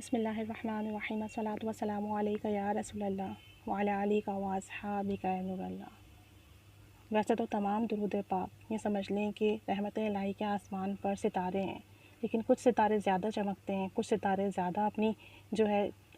بسم اللہ الرحمن الرحیم الصلاۃ والسلام علیک یا رسول اللہ وعلی آلک و اصحابک یا نور اللہ۔ ویسے تو تمام درود پاک یہ سمجھ لیں کہ رحمت الہی کے آسمان پر ستارے ہیں، لیکن کچھ ستارے زیادہ چمکتے ہیں، کچھ ستارے زیادہ اپنی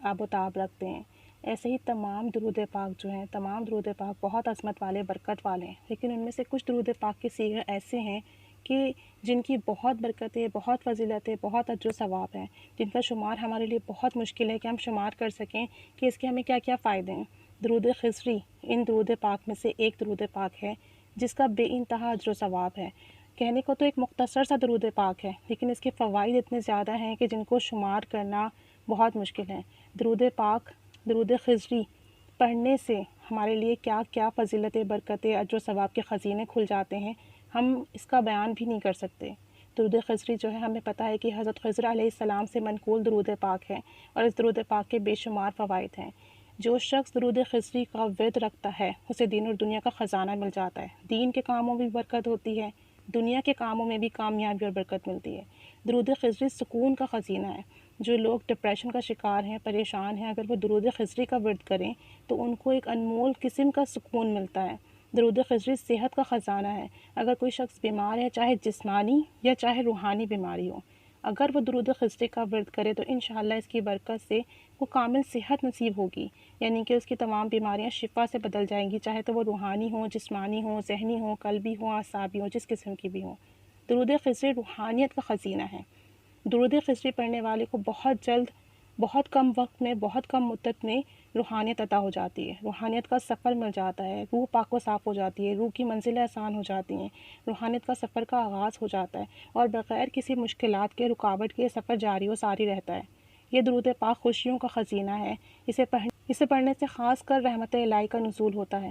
آب و تاب رکھتے ہیں۔ ایسے ہی تمام درود پاک تمام درود پاک بہت عظمت والے، برکت والے ہیں، لیکن ان میں سے کچھ درود پاک کے صیغے ایسے ہیں کہ جن کی بہت برکتیں، بہت فضیلتیں، بہت اجر و ثواب ہیں، جن کا شمار ہمارے لیے بہت مشکل ہے کہ ہم شمار کر سکیں کہ اس کے ہمیں کیا کیا فائدے ہیں۔ درود خضری ان درود پاک میں سے ایک درود پاک ہے جس کا بے انتہا اجر و ثواب ہے۔ کہنے کو تو ایک مختصر سا درود پاک ہے، لیکن اس کے فوائد اتنے زیادہ ہیں کہ جن کو شمار کرنا بہت مشکل ہے۔ درود پاک، درود خضری پڑھنے سے ہمارے لیے کیا کیا فضیلتیں، برکتیں، اجر و ثواب کے خزینے کھل جاتے ہیں، ہم اس کا بیان بھی نہیں کر سکتے۔ درود خضری ہمیں پتہ ہے کہ حضرت خضر علیہ السلام سے منقول درود پاک ہے، اور اس درود پاک کے بے شمار فوائد ہیں۔ جو شخص درود خضری کا ورد رکھتا ہے اسے دین اور دنیا کا خزانہ مل جاتا ہے۔ دین کے کاموں میں بھی برکت ہوتی ہے، دنیا کے کاموں میں بھی کامیابی اور برکت ملتی ہے۔ درود خضری سکون کا خزینہ ہے۔ جو لوگ ڈپریشن کا شکار ہیں، پریشان ہیں، اگر وہ درود خضری کا ورد کریں تو ان کو ایک انمول قسم کا سکون ملتا ہے۔ درود خضری صحت کا خزانہ ہے۔ اگر کوئی شخص بیمار ہے، چاہے جسمانی یا چاہے روحانی بیماری ہو، اگر وہ درود خضری کا ورد کرے تو انشاءاللہ اس کی برکت سے وہ کامل صحت نصیب ہوگی، یعنی کہ اس کی تمام بیماریاں شفا سے بدل جائیں گی، چاہے تو وہ روحانی ہوں، جسمانی ہوں، ذہنی ہوں، قلبی ہوں، اعصابی ہوں، جس قسم کی بھی ہوں۔ درود خضری روحانیت کا خزینہ ہے۔ درود خضری پڑھنے والے کو بہت جلد، بہت کم وقت میں، بہت کم مدت میں روحانیت عطا ہو جاتی ہے، روحانیت کا سفر مل جاتا ہے، روح پاک و صاف ہو جاتی ہے، روح کی منزلیں آسان ہو جاتی ہیں، روحانیت کا سفر کا آغاز ہو جاتا ہے، اور بغیر کسی مشکلات کے، رکاوٹ کے سفر جاری و ساری رہتا ہے۔ یہ درود پاک خوشیوں کا خزینہ ہے۔ اسے پڑھنے سے خاص کر رحمت الہی کا نزول ہوتا ہے۔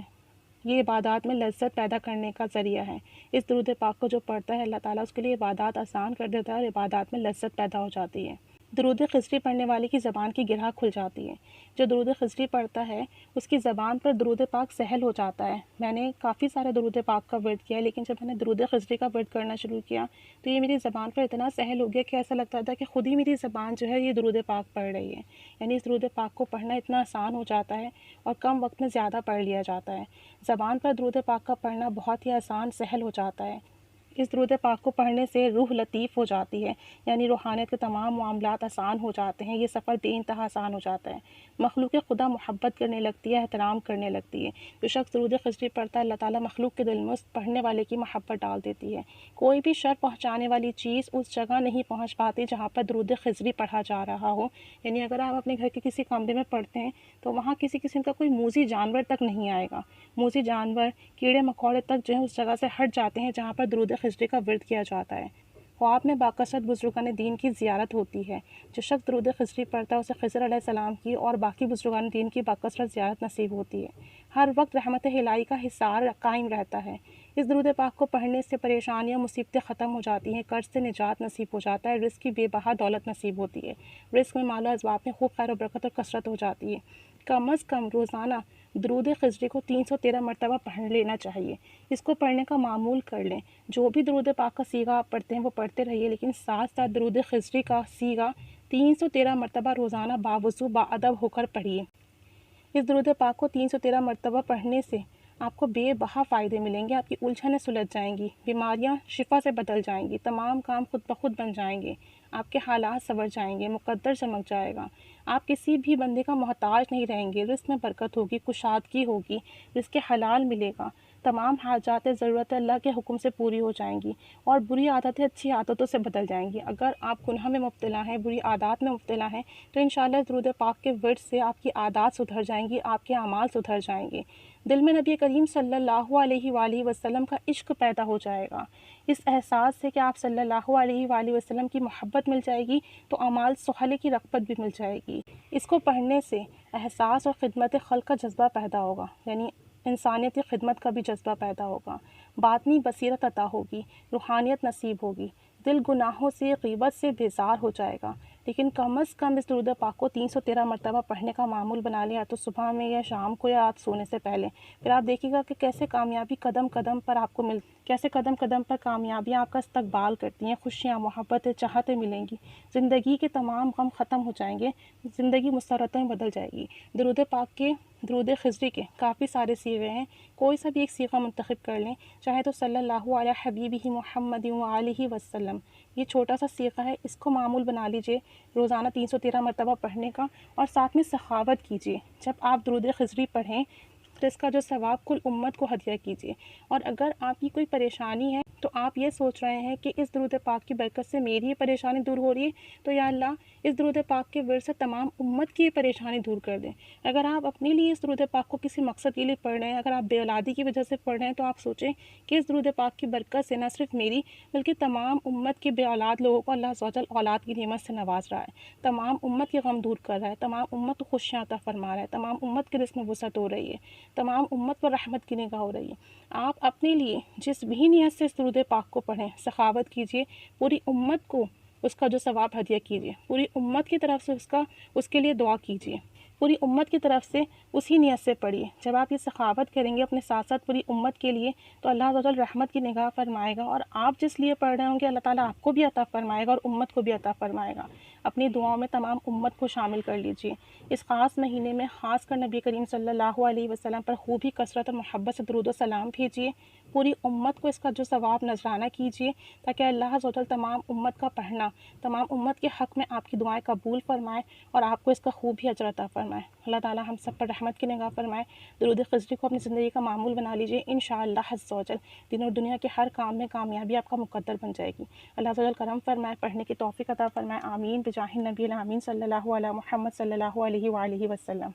یہ عبادات میں لذت پیدا کرنے کا ذریعہ ہے۔ اس درود پاک کو جو پڑھتا ہے اللہ تعالیٰ اس کے لیے عبادات آسان کر دیتا ہے اور عبادات میں لذت پیدا ہو جاتی ہے۔ درود خضری پڑھنے والے کی زبان کی گرہ کھل جاتی ہے۔ جو درود خضری پڑھتا ہے اس کی زبان پر درود پاک سہل ہو جاتا ہے۔ میں نے کافی سارے درود پاک کا ورد کیا ہے، لیکن جب میں نے درود خضری کا ورد کرنا شروع کیا تو یہ میری زبان پر اتنا سہل ہو گیا کہ ایسا لگتا تھا کہ خود ہی میری زبان یہ درود پاک پڑھ رہی ہے۔ یعنی اس درود پاک کو پڑھنا اتنا آسان ہو جاتا ہے اور کم وقت میں زیادہ پڑھ لیا جاتا ہے۔ زبان پر درود پاک کا پڑھنا بہت ہی آسان، سہل ہو جاتا ہے۔ اس درود پاک کو پڑھنے سے روح لطیف ہو جاتی ہے، یعنی روحانیت کے تمام معاملات آسان ہو جاتے ہیں، یہ سفر بے انتہا آسان ہو جاتا ہے۔ مخلوق خدا محبت کرنے لگتی ہے، احترام کرنے لگتی ہے۔ جو شخص درود خضری پڑھتا ہے اللہ تعالیٰ مخلوق کے دل میں اس پڑھنے والے کی محبت ڈال دیتی ہے۔ کوئی بھی شر پہنچانے والی چیز اس جگہ نہیں پہنچ پاتی جہاں پر درود خضری پڑھا جا رہا ہو۔ یعنی اگر آپ اپنے گھر کے کسی کمرے میں پڑھتے ہیں تو وہاں کسی قسم کا کوئی موذی جانور تک نہیں آئے گا۔ موذی جانور، کیڑے مکوڑے تک اس جگہ سے ہٹ جاتے ہیں جہاں پر درود خضری کا ورد کیا جاتا ہے۔ خواب میں باکثرت بزرگان دین کی زیارت ہوتی ہے۔ جو شخص درود خضری پڑھتا ہے اسے خضر علیہ السلام کی اور باقی بزرگان دین کی باکثرت زیارت نصیب ہوتی ہے۔ ہر وقت رحمت الہی کا حصار قائم رہتا ہے۔ اس درود پاک کو پڑھنے سے پریشانیاں، مصیبتیں ختم ہو جاتی ہیں، قرض سے نجات نصیب ہو جاتا ہے، رزق کی بے بہا دولت نصیب ہوتی ہے، رزق میں مال و اسباب میں خوب خیر و برکت اور کثرت ہو جاتی ہے۔ کم از کم روزانہ درود خضری کو 313 مرتبہ پڑھ لینا چاہیے۔ اس کو پڑھنے کا معمول کر لیں۔ جو بھی درود پاک کا صیغہ آپ پڑھتے ہیں وہ پڑھتے رہیے، لیکن ساتھ ساتھ درود خضری کا صیغہ 313 مرتبہ روزانہ باوضو باادب ہو کر پڑھیے۔ اس درود پاک کو 313 مرتبہ پڑھنے سے آپ کو بے بہا فائدے ملیں گے۔ آپ کی الجھنیں سلجھ جائیں گی، بیماریاں شفا سے بدل جائیں گی، تمام کام خود بخود بن جائیں گے، آپ کے حالات سنور جائیں گے، مقدر چمک جائے گا، آپ کسی بھی بندے کا محتاج نہیں رہیں گے، رزق میں برکت ہوگی، کشادگی ہوگی، رزق حلال ملے گا، تمام حاجات ضرورت اللہ کے حکم سے پوری ہو جائیں گی، اور بری عادتیں اچھی عادتوں سے بدل جائیں گی۔ اگر آپ گناہ میں مبتلا ہیں، بری عادات میں مبتلا ہیں تو انشاءاللہ درود پاک کے ورد سے آپ کی عادات سدھر جائیں گی، آپ کے اعمال سدھر جائیں گے، دل میں نبی کریم صلی اللہ علیہ وآلہ وسلم کا عشق پیدا ہو جائے گا۔ اس احساس سے کہ آپ صلی اللہ علیہ وآلہ وسلم کی محبت مل جائے گی تو اعمال صالحہ کی رغبت بھی مل جائے گی۔ اس کو پڑھنے سے احساس اور خدمت خلق کا جذبہ پیدا ہوگا، یعنی انسانیت کی خدمت کا بھی جذبہ پیدا ہوگا، باطنی بصیرت عطا ہوگی، روحانیت نصیب ہوگی، دل گناہوں سے، غیبت سے بیزار ہو جائے گا، لیکن کم از کم اس درود پاک کو 313 مرتبہ پڑھنے کا معمول بنا لیا، تو صبح میں یا شام کو یا رات سونے سے پہلے، پھر آپ دیکھیے گا کہ کیسے کامیابی قدم قدم پر آپ کو کیسے قدم قدم پر کامیابیاں آپ کا استقبال کرتی ہیں، خوشیاں، محبتیں، چاہتیں ملیں گی، زندگی کے تمام غم ختم ہو جائیں گے، زندگی مسرتیں بدل جائے گی۔ درود پاک کے، درود خضری کے کافی سارے صیغے ہیں، کوئی سا بھی ایک صیغہ منتخب کر لیں، چاہے تو صلی اللہ علیہ حبیبہ محمد وآلہ وسلم، یہ چھوٹا سا صیغہ ہے، اس کو معمول بنا لیجئے روزانہ 313 مرتبہ پڑھنے کا، اور ساتھ میں سخاوت کیجئے۔ جب آپ درود خضری پڑھیں تو اس کا جو ثواب کل امت کو ہدیہ کیجئے، اور اگر آپ کی کوئی پریشانی ہے تو آپ یہ سوچ رہے ہیں کہ اس درود پاک کی برکت سے میری یہ پریشانی دور ہو رہی ہے، تو یا اللہ اس درود پاک کے ورد سے تمام امت کی یہ پریشانی دور کر دیں۔ اگر آپ اپنے لیے اس درود پاک کو کسی مقصد کے لیے پڑھ رہے ہیں، اگر آپ بے اولادی کی وجہ سے پڑھ رہے ہیں، تو آپ سوچیں کہ اس درود پاک کی برکت سے نہ صرف میری بلکہ تمام امت کے بے اولاد لوگوں کو اللہ عز و جل اولاد کی نعمت سے نواز رہا ہے، تمام امت کے غم دور کر رہا ہے، تمام امت کو خوشیاں عطا فرما رہا ہے، تمام امت کے رزق میں وسعت ہو رہی ہے، تمام امت پر رحمت کی نگاہ ہو رہی ہے۔ آپ اپنے لیے جس بھی نیت سے اس درود پاک کو پڑھیں، سخاوت کیجئے، پوری امت کو اس کا جو ثواب ہدیہ کیجئے، پوری امت کی طرف سے اس کے لیے دعا کیجئے، پوری امت کی طرف سے اسی نیت سے پڑھیے۔ جب آپ یہ سخاوت کریں گے اپنے ساتھ ساتھ پوری امت کے لیے، تو اللہ عز و جل رحمت کی نگاہ فرمائے گا، اور آپ جس لیے پڑھ رہے ہوں گے اللہ تعالیٰ آپ کو بھی عطا فرمائے گا اور امت کو بھی عطا فرمائے گا۔ اپنی دعاؤں میں تمام امت کو شامل کر لیجئے۔ اس خاص مہینے میں خاص کر نبی کریم صلی اللہ علیہ وسلم پر خوب ہی کثرت اور محبت سے درود و سلام بھیجیے، پوری امت کو اس کا جو ثواب نذرانہ کیجیے، تاکہ اللہ عز و جل تمام امت کا پڑھنا، تمام امت کے حق میں آپ کی دعائیں قبول فرمائے اور آپ کو اس کا خوب ہی اجر عطا فرمائے۔ اللہ تعالیٰ ہم سب پر رحمت کی نگاہ فرمائے۔ درود خضری کو اپنی زندگی کا معمول بنا لیجیے، انشاءاللہ عز و جل دین اور دنیا کے ہر کام میں کامیابی آپ کا مقدر بن جائے گی۔ اللہ عز و جل کرم فرمائے، پڑھنے کی توفیق عطا فرمائے، آمین بجاہ النبی الامین صلی اللہ علیہ محمد صلی اللہ علیہ وآلہ وسلم۔